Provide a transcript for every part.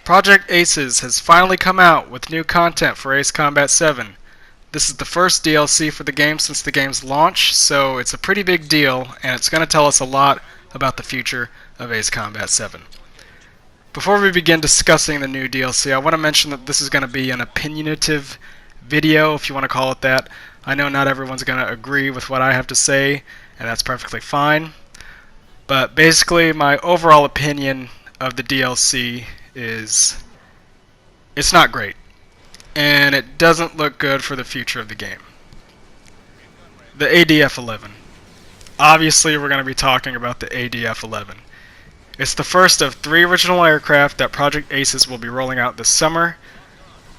Project Aces has finally come out with new content for Ace Combat 7. This is the first DLC for the game since the game's launch, so it's a pretty big deal, and it's going to tell us a lot about the future of Ace Combat 7. Before we begin discussing the new DLC, I want to mention that this is going to be an opinionative video, if you want to call it that. I know not everyone's going to agree with what I have to say, and that's perfectly fine. But basically, my overall opinion of the DLC is it's not great, and it doesn't look good for the future of the game. The ADF-11. Obviously, we're going to be talking about the ADF-11. It's the first of 3 original aircraft that Project Aces will be rolling out this summer,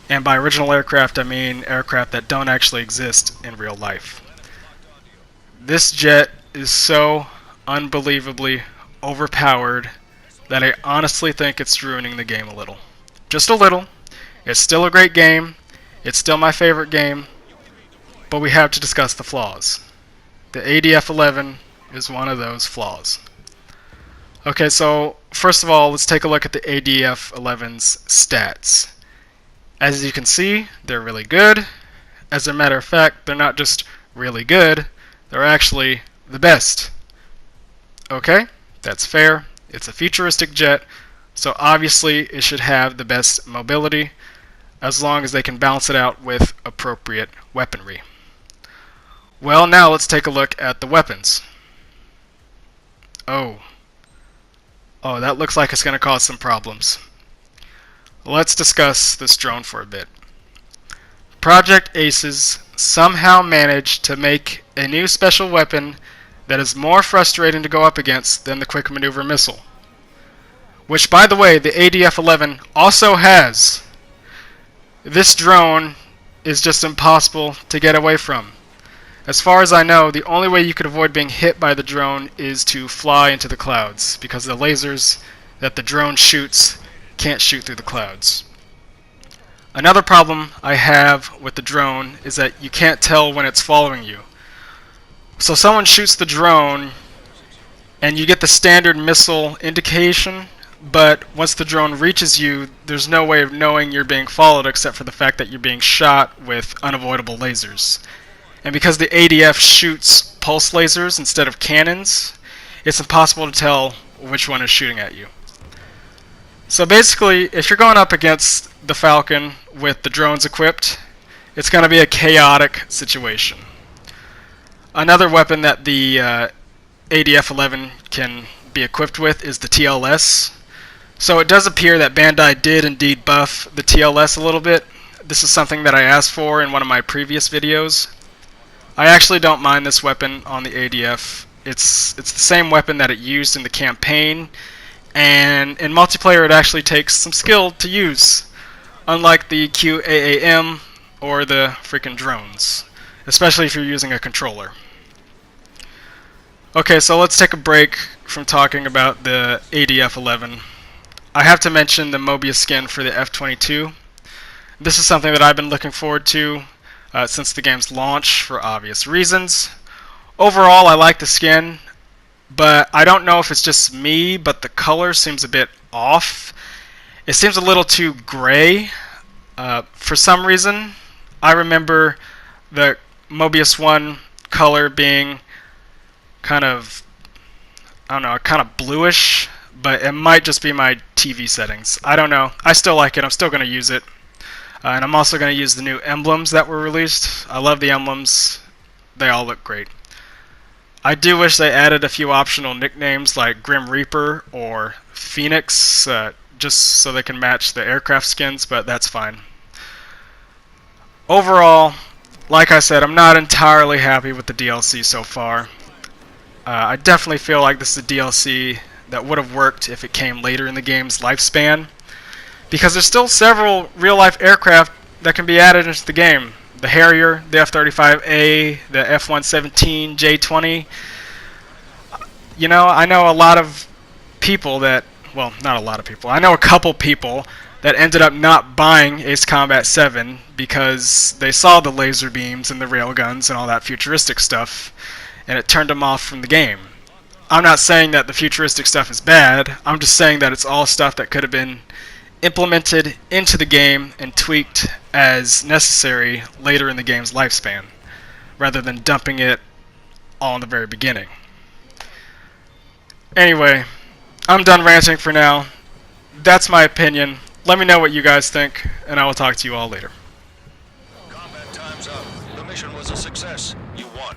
and by original aircraft I mean aircraft that don't actually exist in real life. This jet is so unbelievably overpowered that I honestly think it's ruining the game a little. Just a little. It's still a great game. It's still my favorite game. But we have to discuss the flaws. The ADF-11 is one of those flaws. Okay, so first of all, let's take a look at the ADF-11's stats. As you can see, they're really good. As a matter of fact, they're not just really good, they're actually the best. Okay, that's fair. It's a futuristic jet, so obviously it should have the best mobility as long as they can balance it out with appropriate weaponry. Well, now let's take a look at the weapons. Oh, that looks like it's going to cause some problems. Let's discuss this drone for a bit. Project Aces somehow managed to make a new special weapon that is more frustrating to go up against than the Quick Maneuver Missile. Which, by the way, the ADF-11 also has. This drone is just impossible to get away from. As far as I know, the only way you could avoid being hit by the drone is to fly into the clouds, because the lasers that the drone shoots can't shoot through the clouds. Another problem I have with the drone is that you can't tell when it's following you. So someone shoots the drone and you get the standard missile indication, but once the drone reaches you, there's no way of knowing you're being followed except for the fact that you're being shot with unavoidable lasers. And because the ADF shoots pulse lasers instead of cannons, it's impossible to tell which one is shooting at you. So basically, if you're going up against the Falcon with the drones equipped, it's going to be a chaotic situation. Another weapon that the ADF-11 can be equipped with is the TLS. So it does appear that Bandai did indeed buff the TLS a little bit. This is something that I asked for in one of my previous videos. I actually don't mind this weapon on the ADF. It's the same weapon that it used in the campaign, and in multiplayer it actually takes some skill to use, unlike the QAAM or the freaking drones, especially if you're using a controller. Okay, so let's take a break from talking about the ADF-11. I have to mention the Mobius skin for the F-22. This is something that I've been looking forward to since the game's launch for obvious reasons. Overall, I like the skin, but I don't know if it's just me, but the color seems a bit off. It seems a little too gray. For some reason, I remember the Mobius 1 color being kind of bluish, but it might just be my TV settings. I don't know. I still like it. I'm still going to use it. And I'm also going to use the new emblems that were released. I love the emblems. They all look great. I do wish they added a few optional nicknames like Grim Reaper or Phoenix, just so they can match the aircraft skins, but that's fine. Overall, like I said, I'm not entirely happy with the DLC so far. I definitely feel like this is a DLC that would have worked if it came later in the game's lifespan, because there's still several real-life aircraft that can be added into the game. The Harrier, the F-35A, the F-117, J-20. You know, I know a lot of people that, well, not a lot of people, I know a couple people that ended up not buying Ace Combat 7 because they saw the laser beams and the railguns and all that futuristic stuff, and it turned them off from the game. I'm not saying that the futuristic stuff is bad, I'm just saying that it's all stuff that could have been implemented into the game and tweaked as necessary later in the game's lifespan, rather than dumping it all in the very beginning. Anyway, I'm done ranting for now. That's my opinion. Let me know what you guys think, and I will talk to you all later. Combat time's up. The mission was a success. You won.